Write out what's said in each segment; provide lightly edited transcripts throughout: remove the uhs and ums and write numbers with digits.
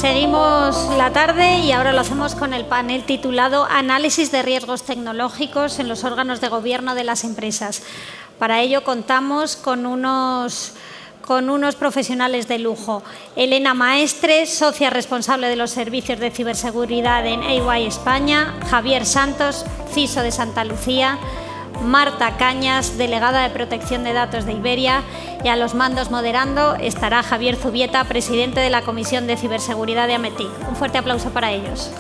Seguimos la tarde y ahora lo hacemos con el panel titulado Análisis de riesgos tecnológicos en los órganos de gobierno de las empresas. Para ello contamos con unos profesionales de lujo. Elena Maestre, socia responsable de los servicios de ciberseguridad en EY España. Javier Santos, CISO de Santa Lucía. Marta Cañas, delegada de Protección de Datos de Iberia, y a los mandos moderando estará Javier Zubieta, presidente de la Comisión de Ciberseguridad de Ametic. Un fuerte aplauso para ellos.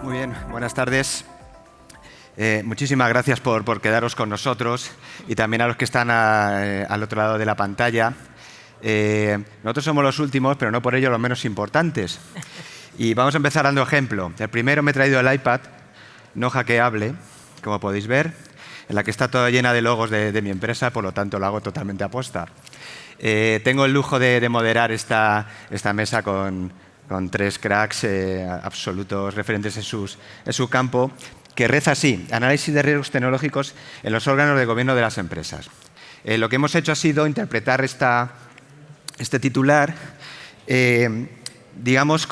Muy bien, buenas tardes. Muchísimas gracias por quedaros con nosotros y también a los que están al otro lado de la pantalla. Nosotros somos los últimos, pero no por ello los menos importantes. Y vamos a empezar dando ejemplo. El primero me he traído el iPad no hackeable, como podéis ver, en la que está toda llena de logos de mi empresa, por lo tanto lo hago totalmente a posta. Tengo el lujo de moderar esta mesa con tres cracks absolutos referentes en su campo, que reza así: análisis de riesgos tecnológicos en los órganos de gobierno de las empresas. Lo que hemos hecho ha sido interpretar este titular, digamos,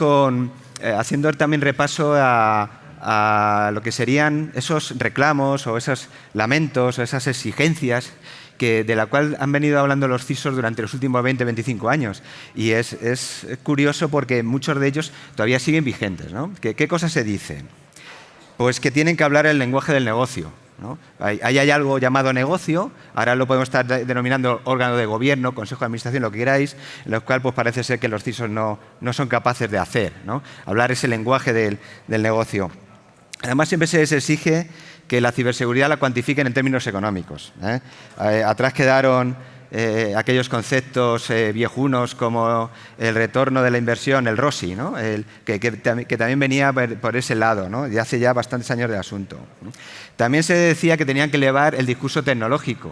haciendo también repaso a lo que serían esos reclamos o esos lamentos o esas exigencias de la cual han venido hablando los CISOs durante los últimos 20-25 años. Y es curioso porque muchos de ellos todavía siguen vigentes, ¿no? ¿Qué cosas se dicen? Pues que tienen que hablar el lenguaje del negocio, ¿no? Ahí hay algo llamado negocio, ahora lo podemos estar denominando órgano de gobierno, consejo de administración, lo que queráis, en lo cual pues parece ser que los CISOs no son capaces de hacer, ¿no? Hablar ese lenguaje del negocio. Además, siempre se les exige que la ciberseguridad la cuantifiquen en términos económicos, ¿eh? Atrás quedaron aquellos conceptos viejunos como el retorno de la inversión, el ROSI, ¿no? Que también venía por ese lado, ¿no? Y hace ya bastantes años del asunto. También se decía que tenían que elevar el discurso tecnológico.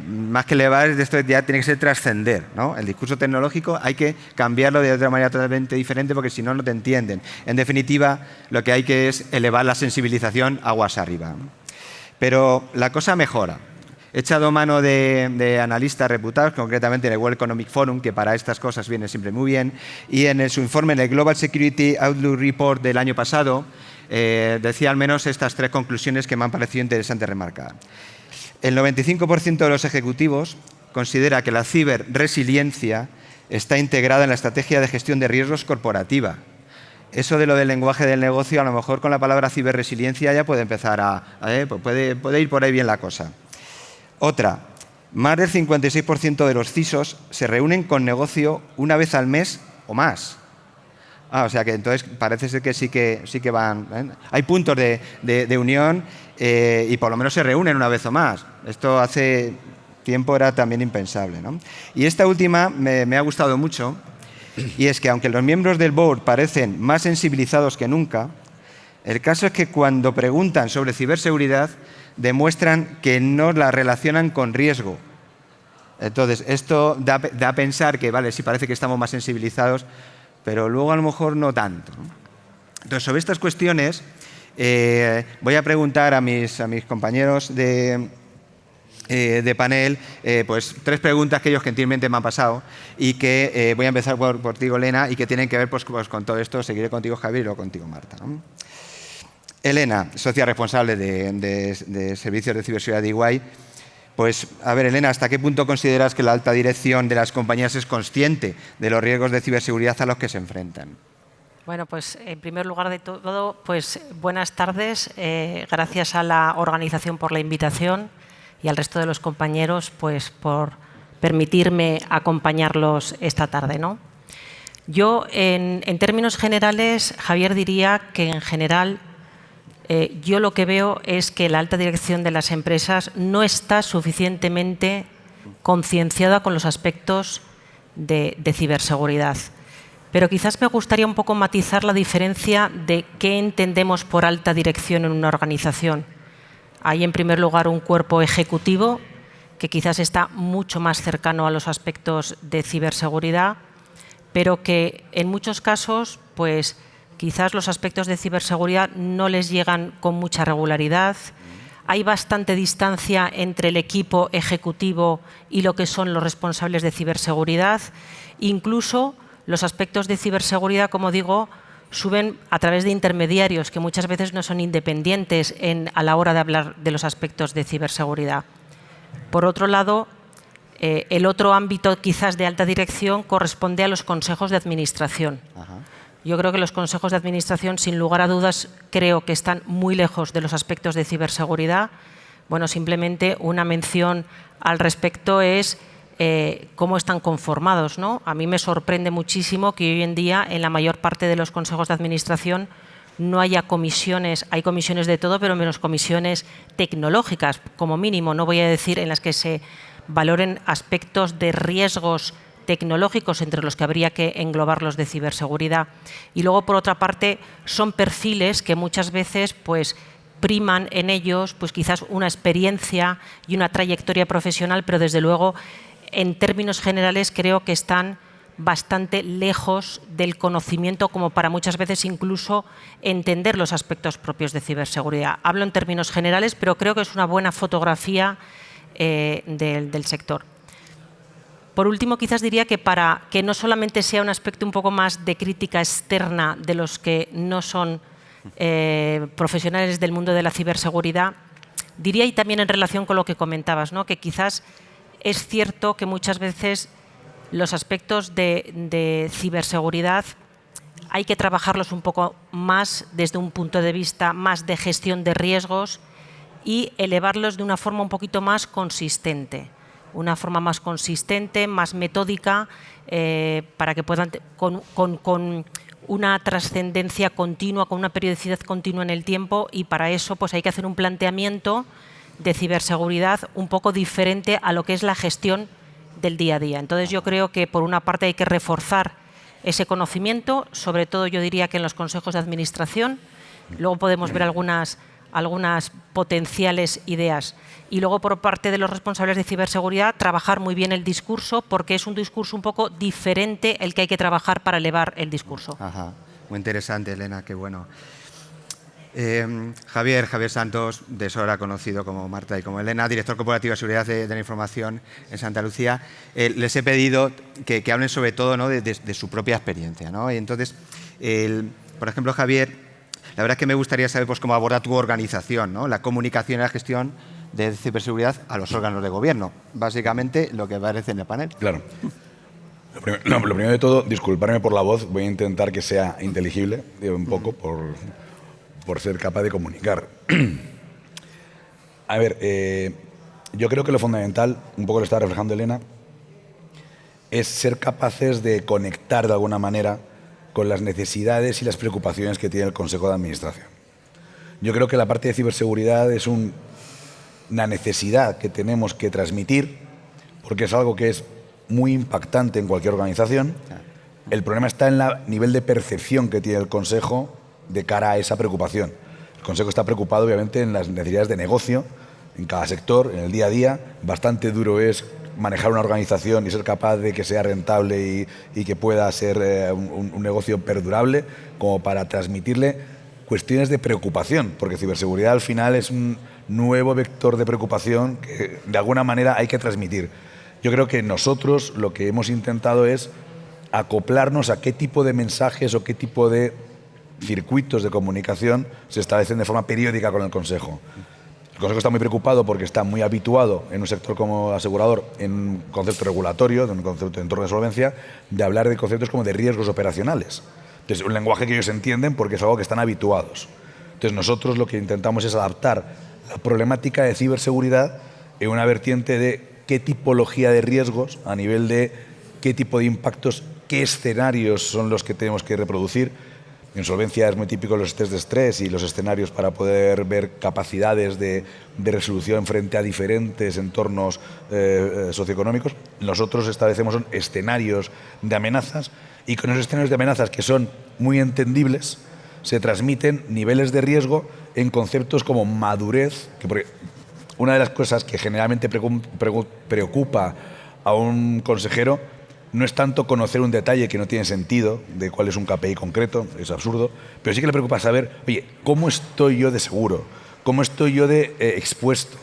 Más que elevar, esto ya tiene que ser trascender, ¿no? El discurso tecnológico hay que cambiarlo de otra manera totalmente diferente porque si no, no te entienden. En definitiva, lo que hay que es elevar la sensibilización aguas arriba. Pero la cosa mejora. He echado mano de analistas reputados, concretamente en el World Economic Forum, que para estas cosas viene siempre muy bien, y en su informe, en el Global Security Outlook Report del año pasado, decía al menos estas tres conclusiones que me han parecido interesantes remarcar. El 95% de los ejecutivos considera que la ciberresiliencia está integrada en la estrategia de gestión de riesgos corporativa. Eso de lo del lenguaje del negocio, a lo mejor con la palabra ciberresiliencia ya puede empezar puede ir por ahí bien la cosa. Otra, más del 56% de los CISOs se reúnen con negocio una vez al mes o más. O sea que entonces parece ser que sí que van, ¿eh? Hay puntos de unión y por lo menos se reúnen una vez o más. Esto hace tiempo era también impensable, ¿no? Y esta última me ha gustado mucho, y es que aunque los miembros del board parecen más sensibilizados que nunca, el caso es que cuando preguntan sobre ciberseguridad demuestran que no la relacionan con riesgo. Entonces, esto da a pensar que, vale, sí parece que estamos más sensibilizados, pero luego a lo mejor no tanto, ¿no? Entonces, sobre estas cuestiones, voy a preguntar a mis compañeros de panel pues tres preguntas que ellos gentilmente me han pasado y que voy a empezar por ti, Elena, y que tienen que ver pues con todo esto. Seguiré contigo, Javier, y luego contigo, Marta, ¿no? Elena, socia responsable de servicios de ciberseguridad de EY. Pues, a ver, Elena, ¿hasta qué punto consideras que la alta dirección de las compañías es consciente de los riesgos de ciberseguridad a los que se enfrentan? Bueno, pues en primer lugar de todo, pues buenas tardes. Gracias a la organización por la invitación y al resto de los compañeros pues por permitirme acompañarlos esta tarde, ¿no? Yo, en términos generales, Javier, diría que en general yo lo que veo es que la alta dirección de las empresas no está suficientemente concienciada con los aspectos de ciberseguridad. Pero quizás me gustaría un poco matizar la diferencia de qué entendemos por alta dirección en una organización. Hay, en primer lugar, un cuerpo ejecutivo que quizás está mucho más cercano a los aspectos de ciberseguridad pero que en muchos casos pues, quizás los aspectos de ciberseguridad no les llegan con mucha regularidad. Hay bastante distancia entre el equipo ejecutivo y lo que son los responsables de ciberseguridad. Incluso los aspectos de ciberseguridad, como digo, suben a través de intermediarios que muchas veces no son independientes a la hora de hablar de los aspectos de ciberseguridad. Por otro lado, el otro ámbito quizás de alta dirección corresponde a los consejos de administración. Ajá. Yo creo que los consejos de administración, sin lugar a dudas, creo que están muy lejos de los aspectos de ciberseguridad. Bueno, simplemente una mención al respecto es cómo están conformados, ¿no? A mí me sorprende muchísimo que hoy en día en la mayor parte de los consejos de administración no haya comisiones, hay comisiones de todo, pero menos comisiones tecnológicas, como mínimo. No voy a decir en las que se valoren aspectos de riesgos tecnológicos entre los que habría que englobar los de ciberseguridad. Y luego, por otra parte, son perfiles que muchas veces pues, priman en ellos pues, quizás una experiencia y una trayectoria profesional, pero desde luego, en términos generales, creo que están bastante lejos del conocimiento como para muchas veces incluso entender los aspectos propios de ciberseguridad. Hablo en términos generales, pero creo que es una buena fotografía del sector. Por último, quizás diría que para que no solamente sea un aspecto un poco más de crítica externa de los que no son profesionales del mundo de la ciberseguridad, diría, y también en relación con lo que comentabas, ¿no? Que quizás es cierto que muchas veces los aspectos de ciberseguridad hay que trabajarlos un poco más desde un punto de vista más de gestión de riesgos y elevarlos de una forma un poquito más consistente. Una forma más consistente, más metódica, para que puedan, con una trascendencia continua, con una periodicidad continua en el tiempo, y para eso pues, hay que hacer un planteamiento de ciberseguridad un poco diferente a lo que es la gestión del día a día. Entonces yo creo que por una parte hay que reforzar ese conocimiento, sobre todo yo diría que en los consejos de administración, luego podemos ver algunas potenciales ideas. Y luego, por parte de los responsables de ciberseguridad, trabajar muy bien el discurso, porque es un discurso un poco diferente el que hay que trabajar para elevar el discurso. Ajá. Muy interesante, Elena, qué bueno. Javier Santos, de Sora, conocido como Marta y como Elena, director corporativo de seguridad de la información en Santa Lucía, les he pedido que hablen sobre todo, ¿no? de su propia experiencia, ¿no? Y entonces, por ejemplo, Javier, la verdad es que me gustaría saber pues, cómo aborda tu organización, ¿no? La comunicación y la gestión de ciberseguridad a los órganos de gobierno. Básicamente, lo que aparece en el panel. Claro. Lo primero de todo, disculparme por la voz, voy a intentar que sea inteligible, un poco, por ser capaz de comunicar. A ver, yo creo que lo fundamental, un poco lo está reflejando Elena, es ser capaces de conectar de alguna manera con las necesidades y las preocupaciones que tiene el Consejo de Administración. Yo creo que la parte de ciberseguridad es una necesidad que tenemos que transmitir, porque es algo que es muy impactante en cualquier organización. El problema está en el nivel de percepción que tiene el Consejo de cara a esa preocupación. El Consejo está preocupado, obviamente, en las necesidades de negocio, en cada sector, en el día a día. Bastante duro es manejar una organización y ser capaz de que sea rentable y que pueda ser un negocio perdurable, como para transmitirle cuestiones de preocupación, porque ciberseguridad al final es un nuevo vector de preocupación que de alguna manera hay que transmitir. Yo creo que nosotros lo que hemos intentado es acoplarnos a qué tipo de mensajes o qué tipo de circuitos de comunicación se establecen de forma periódica con el Consejo. El Consejo está muy preocupado porque está muy habituado en un sector como asegurador, en un concepto regulatorio, en un concepto de entorno de solvencia, de hablar de conceptos como de riesgos operacionales. Entonces, un lenguaje que ellos entienden porque es algo que están habituados. Entonces, nosotros lo que intentamos es adaptar la problemática de ciberseguridad en una vertiente de qué tipología de riesgos, a nivel de qué tipo de impactos, qué escenarios son los que tenemos que reproducir. En solvencia es muy típico los test de estrés y los escenarios para poder ver capacidades de resolución frente a diferentes entornos socioeconómicos. Nosotros establecemos escenarios de amenazas y con esos escenarios de amenazas que son muy entendibles se transmiten niveles de riesgo en conceptos como madurez, porque una de las cosas que generalmente preocupa a un consejero no es tanto conocer un detalle que no tiene sentido, de cuál es un KPI concreto, es absurdo, pero sí que le preocupa saber, oye, ¿cómo estoy yo de seguro? ¿Cómo estoy yo de expuesto?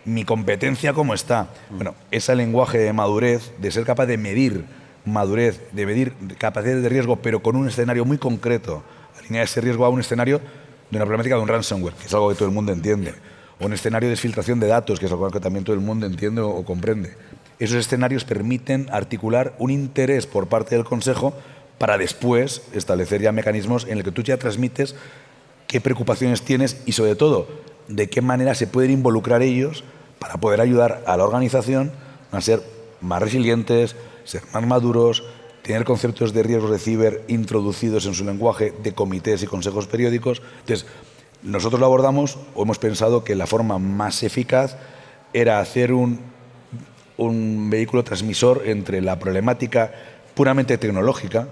¿Mi competencia cómo está? Bueno, ese lenguaje de madurez, de ser capaz de medir madurez, de medir capacidades de riesgo, pero con un escenario muy concreto, alinear ese riesgo a un escenario de una problemática de un ransomware, que es algo que todo el mundo entiende, o un escenario de filtración de datos, que es algo que también todo el mundo entiende o comprende. Esos escenarios permiten articular un interés por parte del Consejo para después establecer ya mecanismos en el que tú ya transmites qué preocupaciones tienes y, sobre todo, de qué manera se pueden involucrar ellos para poder ayudar a la organización a ser más resilientes, ser más maduros, tener conceptos de riesgos de ciber introducidos en su lenguaje de comités y consejos periódicos. Entonces, nosotros lo abordamos o hemos pensado que la forma más eficaz era hacer un vehículo transmisor entre la problemática puramente tecnológica,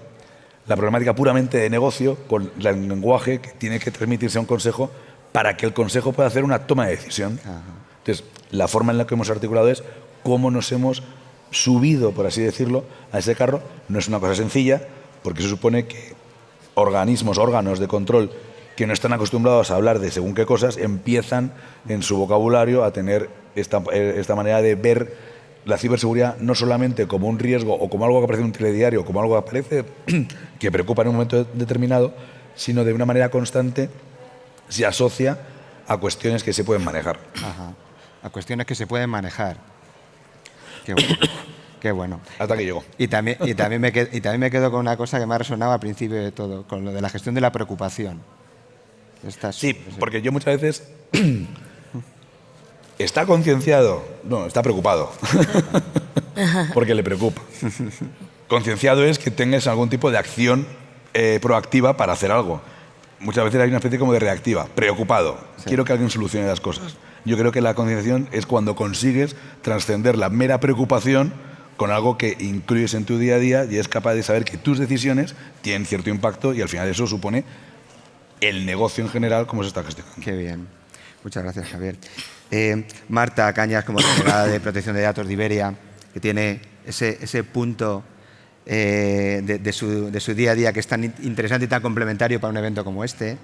la problemática puramente de negocio, con el lenguaje que tiene que transmitirse a un consejo para que el consejo pueda hacer una toma de decisión. Ajá. Entonces, la forma en la que hemos articulado es cómo nos hemos subido, por así decirlo, a ese carro. No es una cosa sencilla, porque se supone que órganos de control que no están acostumbrados a hablar de según qué cosas, empiezan en su vocabulario a tener esta manera de ver la ciberseguridad no solamente como un riesgo o como algo que aparece en un telediario, como algo que aparece que preocupa en un momento determinado, sino de una manera constante se asocia a cuestiones que se pueden manejar. Ajá. A cuestiones que se pueden manejar. Qué bueno. Qué bueno. Hasta que llegó. Y también me quedo con una cosa que me ha resonado al principio de todo, con lo de la gestión de la preocupación. Sí, porque yo muchas veces... ¿Está concienciado? No, está preocupado. Porque le preocupa. Concienciado es que tengas algún tipo de acción proactiva para hacer algo. Muchas veces hay una especie como de reactiva. Preocupado. Sí. Quiero que alguien solucione las cosas. Yo creo que la concienciación es cuando consigues trascender la mera preocupación con algo que incluyes en tu día a día y es capaz de saber que tus decisiones tienen cierto impacto y al final eso supone el negocio en general, cómo se está gestionando. Qué bien. Muchas gracias, Javier. Marta Cañas, como delegada de Protección de Datos de Iberia, que tiene ese punto de su día a día que es tan interesante y tan complementario para un evento como este.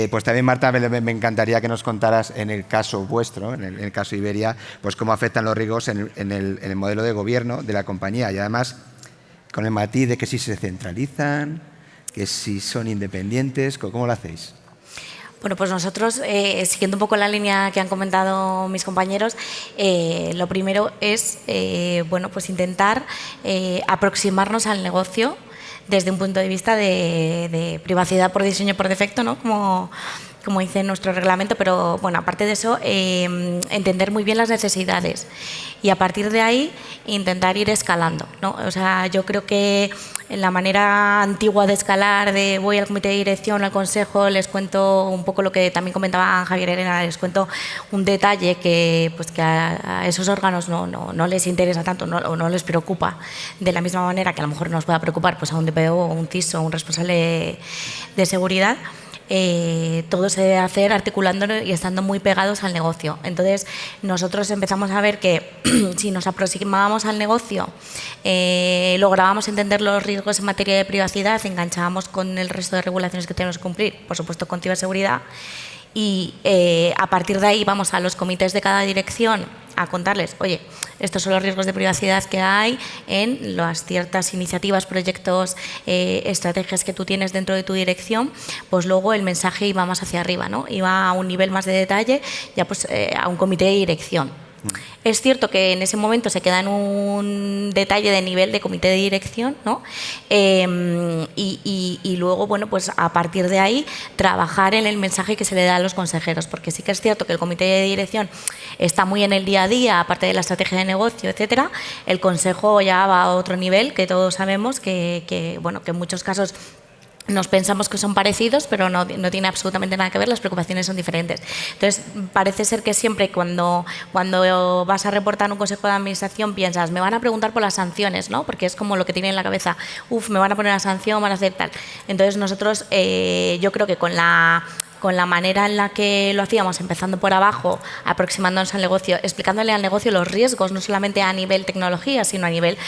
Pues también, Marta, me encantaría que nos contaras en el caso vuestro, en el caso Iberia, pues cómo afectan los riesgos en el modelo de gobierno de la compañía y además con el matiz de que si se centralizan, que si son independientes, ¿cómo lo hacéis? Bueno, pues nosotros, siguiendo un poco la línea que han comentado mis compañeros, lo primero es bueno, pues intentar aproximarnos al negocio desde un punto de vista de privacidad por diseño por defecto, ¿no? Como dice nuestro reglamento, pero bueno, aparte de eso, entender muy bien las necesidades y a partir de ahí intentar ir escalando, ¿no? O sea, yo creo que la manera antigua de escalar, de voy al comité de dirección, al consejo, les cuento un poco lo que también comentaba Javier Elena, les cuento un detalle que, pues que a esos órganos no les interesa tanto o no les preocupa de la misma manera que a lo mejor nos pueda preocupar pues a un DPO o un CISO o un responsable de seguridad. Todo se debe hacer articulándolo y estando muy pegados al negocio. Entonces, nosotros empezamos a ver que si nos aproximábamos al negocio, lográbamos entender los riesgos en materia de privacidad, enganchábamos con el resto de regulaciones que tenemos que cumplir, por supuesto con ciberseguridad, y a partir de ahí vamos a los comités de cada dirección a contarles, oye, estos son los riesgos de privacidad que hay en las ciertas iniciativas, proyectos, estrategias que tú tienes dentro de tu dirección, pues luego el mensaje iba más hacia arriba, ¿no? Iba a un nivel más de detalle, ya pues a un comité de dirección. Es cierto que en ese momento se queda en un detalle de nivel de comité de dirección, ¿no? Y luego, bueno, pues a partir de ahí trabajar en el mensaje que se le da a los consejeros, porque sí que es cierto que el comité de dirección está muy en el día a día, aparte de la estrategia de negocio, etcétera. El consejo ya va a otro nivel, que todos sabemos que bueno, que en muchos casos nos pensamos que son parecidos, pero no tiene absolutamente nada que ver, las preocupaciones son diferentes. Entonces, parece ser que siempre cuando vas a reportar un consejo de administración piensas, me van a preguntar por las sanciones, ¿no? Porque es como lo que tiene en la cabeza, me van a poner una sanción, van a hacer tal. Entonces, nosotros, yo creo que con la con la manera en la que lo hacíamos, empezando por abajo, aproximándonos al negocio, explicándole al negocio los riesgos, no solamente a nivel tecnología, sino a nivel,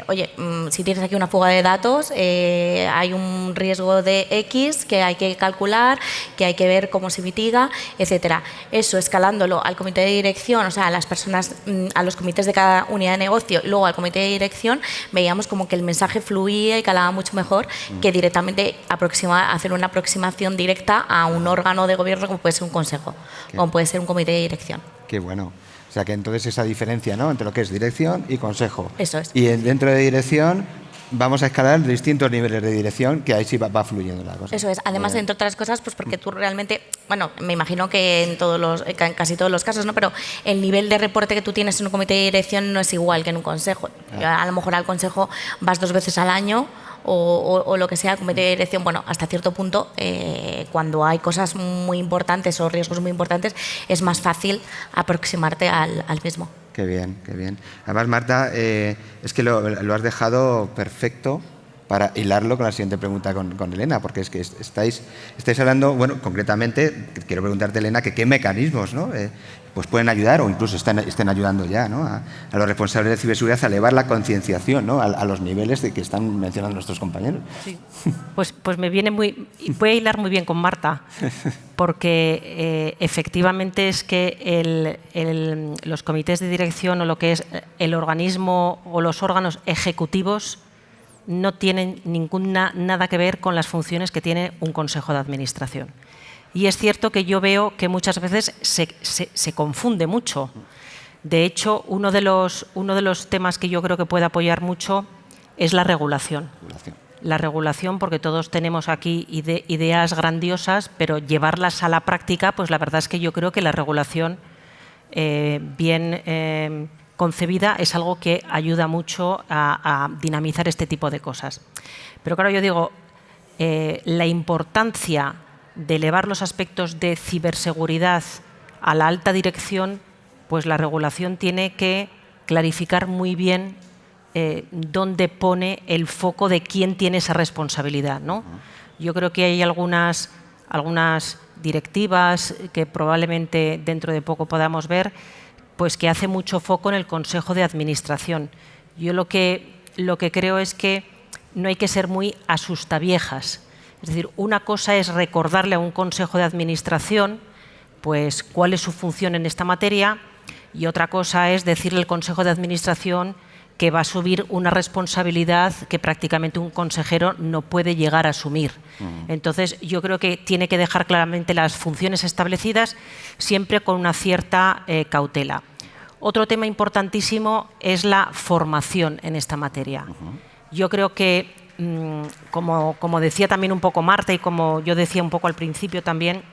oye, si tienes aquí una fuga de datos, hay un riesgo de X que hay que calcular, que hay que ver cómo se mitiga, etcétera. Eso, escalándolo al comité de dirección, o sea, a las personas, a los comités de cada unidad de negocio, y luego al comité de dirección, veíamos como que el mensaje fluía y calaba mucho mejor que directamente hacer una aproximación directa a un órgano de gobierno como puede ser un consejo, como puede ser un comité de dirección. Qué bueno. O sea que entonces esa diferencia, ¿no?, entre lo que es dirección y consejo. Eso es. Y dentro de dirección vamos a escalar distintos niveles de dirección, que ahí sí va fluyendo la cosa. Eso es. Además, entre otras cosas, pues porque tú realmente, bueno, me imagino que en casi todos los casos, ¿no? Pero el nivel de reporte que tú tienes en un comité de dirección no es igual que en un consejo. A lo mejor al consejo vas 2 veces al año o lo que sea, el comité de dirección, bueno, hasta cierto punto, cuando hay cosas muy importantes o riesgos muy importantes, es más fácil aproximarte al mismo. Qué bien, qué bien. Además, Marta, es que lo has dejado perfecto para hilarlo con la siguiente pregunta con Elena, porque es que estáis hablando, bueno, concretamente, quiero preguntarte, Elena, que qué mecanismos, ¿no?, pues pueden ayudar o incluso estén ayudando ya, ¿no?, a los responsables de ciberseguridad a elevar la concienciación, ¿no?, a los niveles de que están mencionando nuestros compañeros. Sí. Pues me viene voy a hilar muy bien con Marta, porque efectivamente es que los comités de dirección o lo que es el organismo o los órganos ejecutivos no tienen nada que ver con las funciones que tiene un consejo de administración. Y es cierto que yo veo que muchas veces se confunde mucho. De hecho, uno de los temas que yo creo que puede apoyar mucho es la regulación. La regulación, porque todos tenemos aquí ideas grandiosas, pero llevarlas a la práctica, pues la verdad es que yo creo que la regulación bien concebida es algo que ayuda mucho a dinamizar este tipo de cosas. Pero claro, yo digo, la importancia de elevar los aspectos de ciberseguridad a la alta dirección, pues la regulación tiene que clarificar muy bien dónde pone el foco de quién tiene esa responsabilidad, ¿no? Yo creo que hay algunas directivas que probablemente dentro de poco podamos ver, pues que hace mucho foco en el Consejo de Administración. Yo lo que creo es que no hay que ser muy asustaviejas. Es decir, una cosa es recordarle a un Consejo de Administración pues cuál es su función en esta materia, y otra cosa es decirle al Consejo de Administración que va a asumir una responsabilidad que prácticamente un consejero no puede llegar a asumir. Entonces, yo creo que tiene que dejar claramente las funciones establecidas, siempre con una cierta cautela. Otro tema importantísimo es la formación en esta materia. Yo creo que, como decía también un poco Marta y como yo decía un poco al principio también,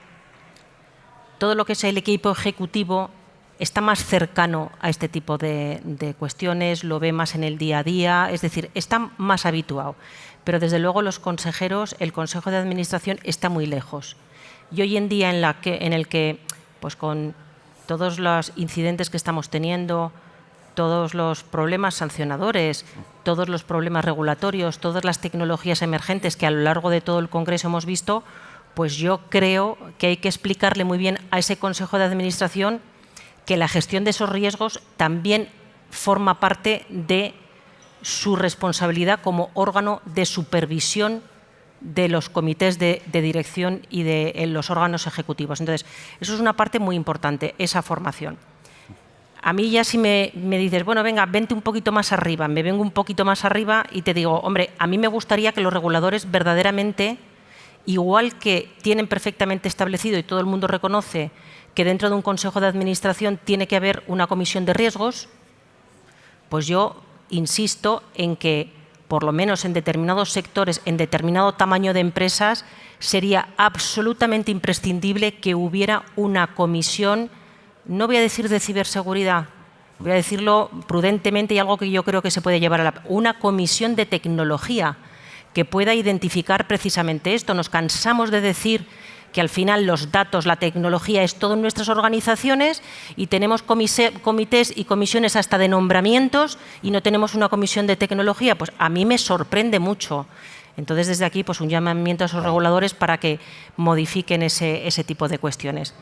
todo lo que es el equipo ejecutivo está más cercano a este tipo de cuestiones, lo ve más en el día a día, es decir, está más habituado. Pero desde luego los consejeros, el Consejo de Administración está muy lejos. Y hoy en día en el que pues con todos los incidentes que estamos teniendo, todos los problemas sancionadores, todos los problemas regulatorios, todas las tecnologías emergentes que a lo largo de todo el Congreso hemos visto, pues yo creo que hay que explicarle muy bien a ese Consejo de Administración que la gestión de esos riesgos también forma parte de su responsabilidad como órgano de supervisión de los comités de dirección y de los órganos ejecutivos. Entonces, eso es una parte muy importante, esa formación. A mí ya si me dices, bueno, venga, vente un poquito más arriba, me vengo un poquito más arriba y te digo, hombre, a mí me gustaría que los reguladores verdaderamente, igual que tienen perfectamente establecido y todo el mundo reconoce que dentro de un consejo de administración tiene que haber una comisión de riesgos, pues yo insisto en que, por lo menos en determinados sectores, en determinado tamaño de empresas, sería absolutamente imprescindible que hubiera una comisión, no voy a decir de ciberseguridad, voy a decirlo prudentemente y algo que yo creo que se puede llevar a una comisión de tecnología que pueda identificar precisamente esto. Nos cansamos de decir que al final los datos, la tecnología es todo en nuestras organizaciones y tenemos comités y comisiones hasta de nombramientos y no tenemos una comisión de tecnología. Pues a mí me sorprende mucho. Entonces, desde aquí, pues un llamamiento a esos reguladores para que modifiquen ese tipo de cuestiones.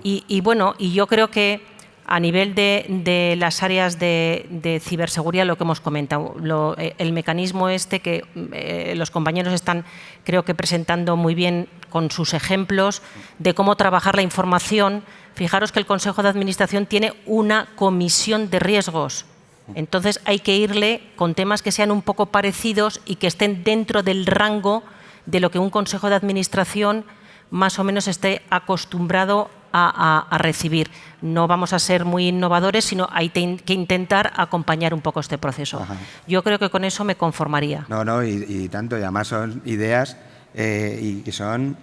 Y bueno, yo creo que a nivel de las áreas de ciberseguridad, lo que hemos comentado, el mecanismo que los compañeros están, creo que presentando muy bien con sus ejemplos de cómo trabajar la información. Fijaros que el Consejo de Administración tiene una comisión de riesgos. Entonces hay que irle con temas que sean un poco parecidos y que estén dentro del rango de lo que un Consejo de Administración más o menos esté acostumbrado a recibir. No vamos a ser muy innovadores, sino hay que intentar acompañar un poco este proceso. Ajá. Yo creo que con eso me conformaría. No, y tanto, y además son ideas y que son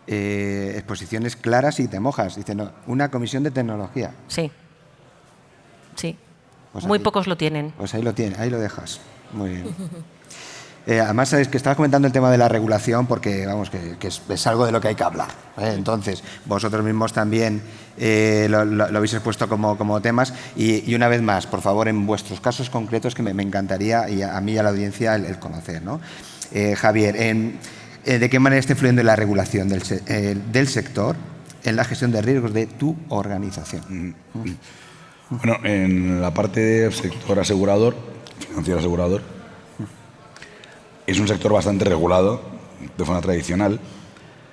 exposiciones claras y te mojas. Dice, no, una comisión de tecnología. Sí. Pues Muy ahí, pocos lo tienen. Pues ahí lo tienes, ahí lo dejas. Muy bien. Además, sabes que estabas comentando el tema de la regulación porque, vamos, que es algo de lo que hay que hablar. Entonces, vosotros mismos también lo habéis expuesto como temas. Y una vez más, por favor, en vuestros casos concretos, que me encantaría, y a mí y a la audiencia, el conocer, ¿no? Javier, ¿de qué manera está influyendo la regulación del sector en la gestión de riesgos de tu organización? Bueno, en la parte del sector asegurador, financiero asegurador, es un sector bastante regulado de forma tradicional.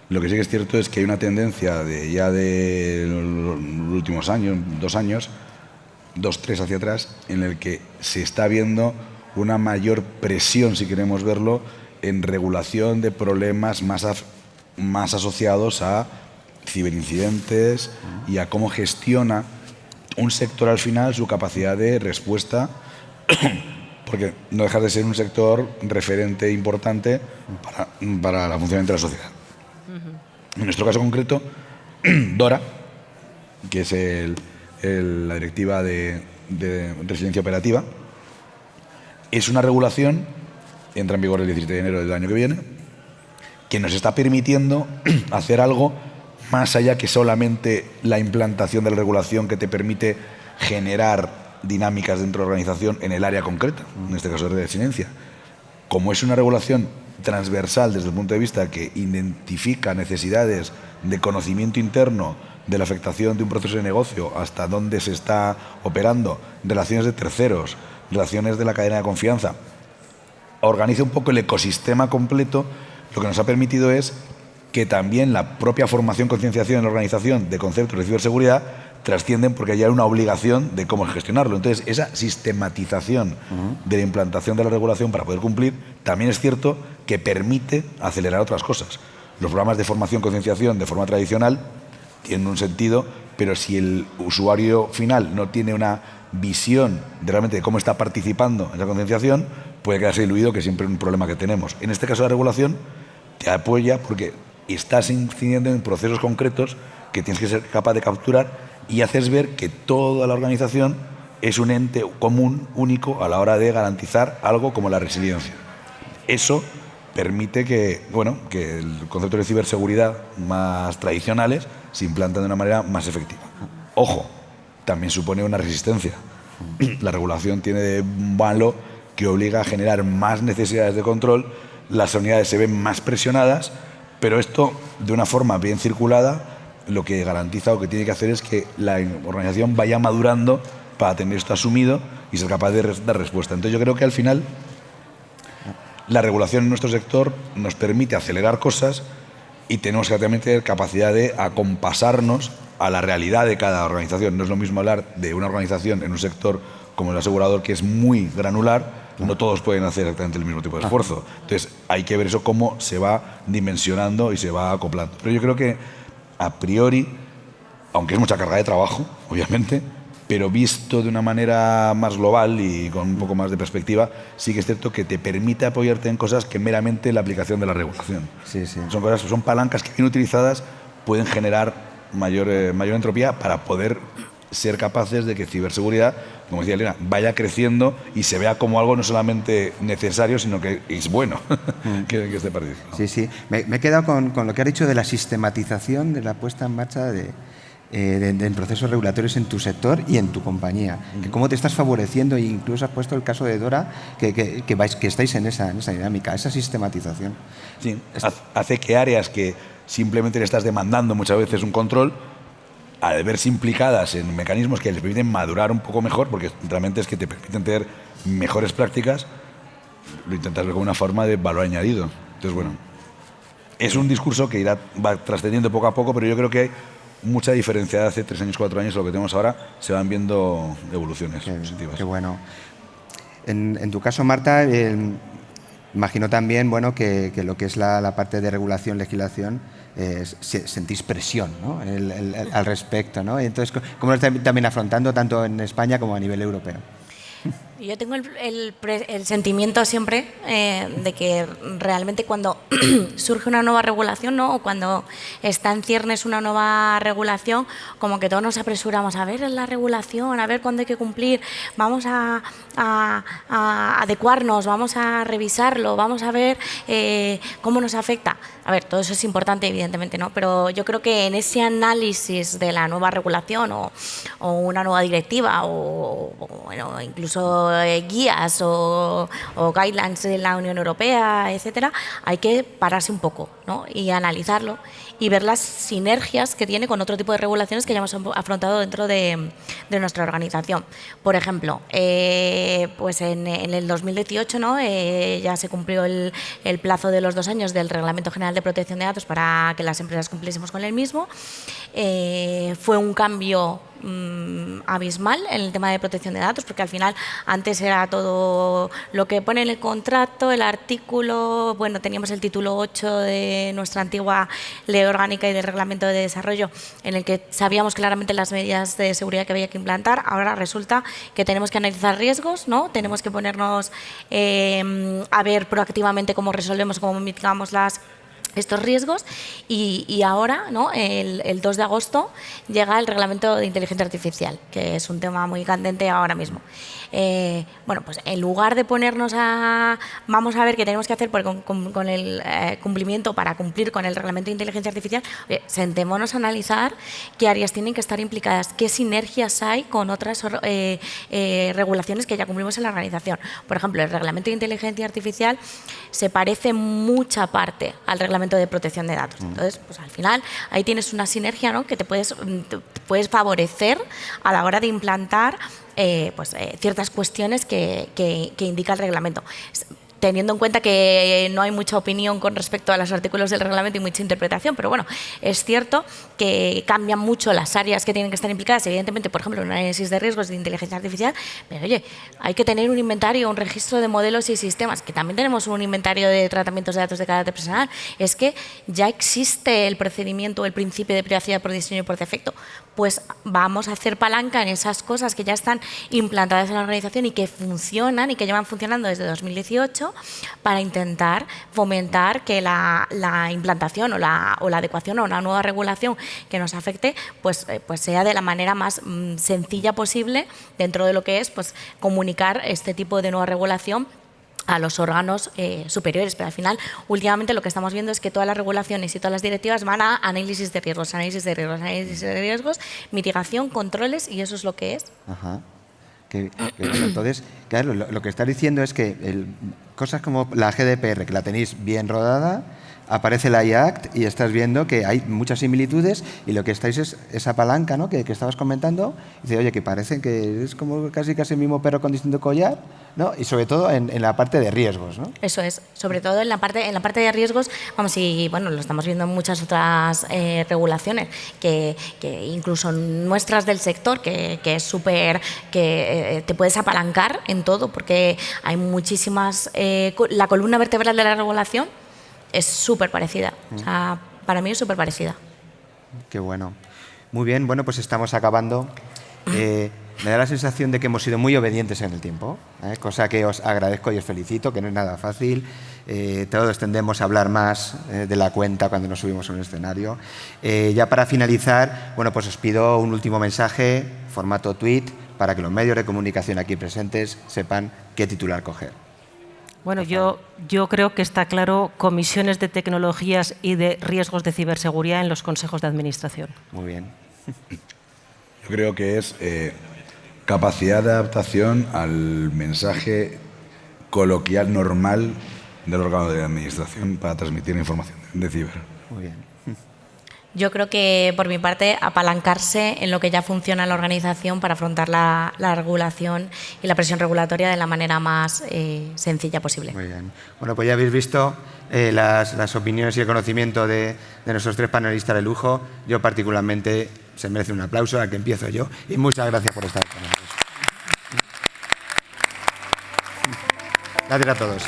Lo que sí que es cierto es que hay una tendencia de los últimos años, 2 años, 3 hacia atrás, en el que se está viendo una mayor presión, si queremos verlo, en regulación de problemas más asociados a ciberincidentes y a cómo gestiona un sector al final su capacidad de respuesta, porque no deja de ser un sector referente importante para el funcionamiento de la sociedad. En nuestro caso concreto, DORA, que es la directiva de resiliencia operativa, es una regulación, entra en vigor el 17 de enero del año que viene, que nos está permitiendo hacer algo más allá que solamente la implantación de la regulación que te permite generar dinámicas dentro de la organización en el área concreta, en este caso de resiliencia. Como es una regulación transversal desde el punto de vista que identifica necesidades de conocimiento interno de la afectación de un proceso de negocio, hasta dónde se está operando, relaciones de terceros, relaciones de la cadena de confianza, organiza un poco el ecosistema completo, lo que nos ha permitido es que también la propia formación, concienciación en la organización de conceptos de ciberseguridad trascienden porque ya hay una obligación de cómo gestionarlo. Entonces, esa sistematización de la implantación de la regulación para poder cumplir, también es cierto que permite acelerar otras cosas. Los programas de formación, concienciación de forma tradicional tienen un sentido, pero si el usuario final no tiene una visión realmente de cómo está participando en esa concienciación, puede quedarse diluido, que siempre es un problema que tenemos. En este caso, la regulación te apoya porque estás incidiendo en procesos concretos que tienes que ser capaz de capturar y haces ver que toda la organización es un ente común, único, a la hora de garantizar algo como la resiliencia. Eso permite que el concepto de ciberseguridad más tradicionales se implanten de una manera más efectiva. Ojo, también supone una resistencia. La regulación tiene de malo que obliga a generar más necesidades de control, las unidades se ven más presionadas, pero esto, de una forma bien circulada, lo que garantiza o que tiene que hacer es que la organización vaya madurando para tener esto asumido y ser capaz de dar respuesta. Entonces yo creo que al final la regulación en nuestro sector nos permite acelerar cosas y tenemos que también tener capacidad de acompasarnos a la realidad de cada organización. No es lo mismo hablar de una organización en un sector como el asegurador, que es muy granular. No todos pueden hacer exactamente el mismo tipo de esfuerzo. Entonces hay que ver eso cómo se va dimensionando y se va acoplando. Pero yo creo que a priori, aunque es mucha carga de trabajo, obviamente, pero visto de una manera más global y con un poco más de perspectiva, sí que es cierto que te permite apoyarte en cosas que meramente la aplicación de la regulación. Sí, sí. Son palancas que bien utilizadas pueden generar mayor entropía para poder ser capaces de que ciberseguridad, como decía Elena, vaya creciendo y se vea como algo no solamente necesario, sino que es bueno que esté participando. Sí, sí. Me he quedado con lo que ha dicho de la sistematización de la puesta en marcha en procesos regulatorios en tu sector y en tu compañía. ¿Cómo te estás favoreciendo? E incluso has puesto el caso de Dora, que estáis en esa dinámica, esa sistematización. Sí, hace que áreas que simplemente le estás demandando muchas veces un control, al verse implicadas en mecanismos que les permiten madurar un poco mejor, porque realmente es que te permiten tener mejores prácticas, lo intentas ver como una forma de valor añadido. Entonces, bueno, es un discurso que va trascendiendo poco a poco, pero yo creo que hay mucha diferencia de hace 3 años, 4 años, lo que tenemos ahora, se van viendo evoluciones positivas. Qué bueno. En tu caso, Marta, imagino también que lo que es la parte de regulación, legislación, sentís presión, ¿no? al respecto, ¿no? Entonces, ¿cómo lo estáis también afrontando tanto en España como a nivel europeo? Yo tengo el sentimiento siempre de que realmente cuando surge una nueva regulación, ¿no? O cuando está en ciernes una nueva regulación, como que todos nos apresuramos a ver la regulación, a ver cuándo hay que cumplir, vamos a adecuarnos, vamos a revisarlo, vamos a ver cómo nos afecta. A ver, todo eso es importante, evidentemente, ¿no? Pero yo creo que en ese análisis de la nueva regulación o una nueva directiva o bueno, incluso guías o guidelines de la Unión Europea, etcétera, hay que pararse un poco, ¿no? Y analizarlo y ver las sinergias que tiene con otro tipo de regulaciones que ya hemos afrontado dentro de nuestra organización. Por ejemplo, pues en el 2018, ¿no? Ya se cumplió el plazo de los 2 años del Reglamento General de Protección de Datos para que las empresas cumpliésemos con el mismo. Fue un cambio abismal en el tema de protección de datos, porque al final antes era todo lo que pone en el contrato, el artículo, bueno, teníamos el título 8 de nuestra antigua ley orgánica y del reglamento de desarrollo, en el que sabíamos claramente las medidas de seguridad que había que implantar. Ahora resulta que tenemos que analizar riesgos, ¿no? Tenemos que ponernos a ver proactivamente cómo resolvemos, cómo mitigamos estos riesgos y ahora, ¿no? El 2 de agosto llega el reglamento de inteligencia artificial, que es un tema muy candente ahora mismo. Bueno, pues en lugar de ponernos vamos a ver qué tenemos que hacer con el cumplimiento para cumplir con el reglamento de inteligencia artificial, sentémonos a analizar qué áreas tienen que estar implicadas, qué sinergias hay con otras regulaciones que ya cumplimos en la organización. Por ejemplo, el reglamento de inteligencia artificial se parece mucha parte al reglamento de protección de datos. Entonces, pues al final ahí tienes una sinergia, ¿no? Que te puedes favorecer a la hora de implantar ciertas cuestiones que indica el reglamento. Teniendo en cuenta que no hay mucha opinión con respecto a los artículos del reglamento y mucha interpretación, pero bueno, es cierto que cambian mucho las áreas que tienen que estar implicadas, evidentemente, por ejemplo, en un análisis de riesgos de inteligencia artificial, pero oye, hay que tener un inventario, un registro de modelos y sistemas, que también tenemos un inventario de tratamientos de datos de carácter personal. Es que ya existe el procedimiento, el principio de privacidad por diseño y por defecto. Pues vamos a hacer palanca en esas cosas que ya están implantadas en la organización y que funcionan y que llevan funcionando desde 2018 para intentar fomentar que la implantación o la adecuación a una nueva regulación que nos afecte pues sea de la manera más sencilla posible dentro de lo que es pues comunicar este tipo de nueva regulación a los órganos superiores, pero al final, últimamente lo que estamos viendo es que todas las regulaciones y todas las directivas van a análisis de riesgos, mitigación, controles, y eso es lo que es. Ajá. Entonces, claro, lo que estás diciendo es que cosas como la GDPR, que la tenéis bien rodada, aparece la IACT y estás viendo que hay muchas similitudes y lo que estáis es esa palanca, ¿no? que estabas comentando, y dice, oye, que parece que es como casi el mismo perro con distinto collar, ¿no? Y sobre todo en la parte de riesgos, ¿no? Eso es, sobre todo en la parte de riesgos, vamos, y bueno, lo estamos viendo en muchas otras regulaciones, que incluso nuestras del sector, que es súper, que te puedes apalancar en todo, porque hay muchísimas, la columna vertebral de la regulación es súper parecida, o sea, para mí es súper parecida. Qué bueno. Muy bien, bueno, pues estamos acabando. Me da la sensación de que hemos sido muy obedientes en el tiempo, cosa que os agradezco y os felicito, que no es nada fácil. Todos tendemos a hablar más de la cuenta cuando nos subimos a un escenario. Ya para finalizar, bueno, pues os pido un último mensaje, formato tweet, para que los medios de comunicación aquí presentes sepan qué titular coger. Bueno, yo creo que está claro comisiones de tecnologías y de riesgos de ciberseguridad en los consejos de administración. Muy bien. Yo creo que es capacidad de adaptación al mensaje coloquial normal del órgano de administración para transmitir información de ciber. Muy bien. Yo creo que, por mi parte, apalancarse en lo que ya funciona en la organización para afrontar la regulación y la presión regulatoria de la manera más sencilla posible. Muy bien. Bueno, pues ya habéis visto las opiniones y el conocimiento de nuestros 3 panelistas de lujo. Yo particularmente se merece un aplauso, al que empiezo yo. Y muchas gracias por estar con nosotros. Gracias a todos.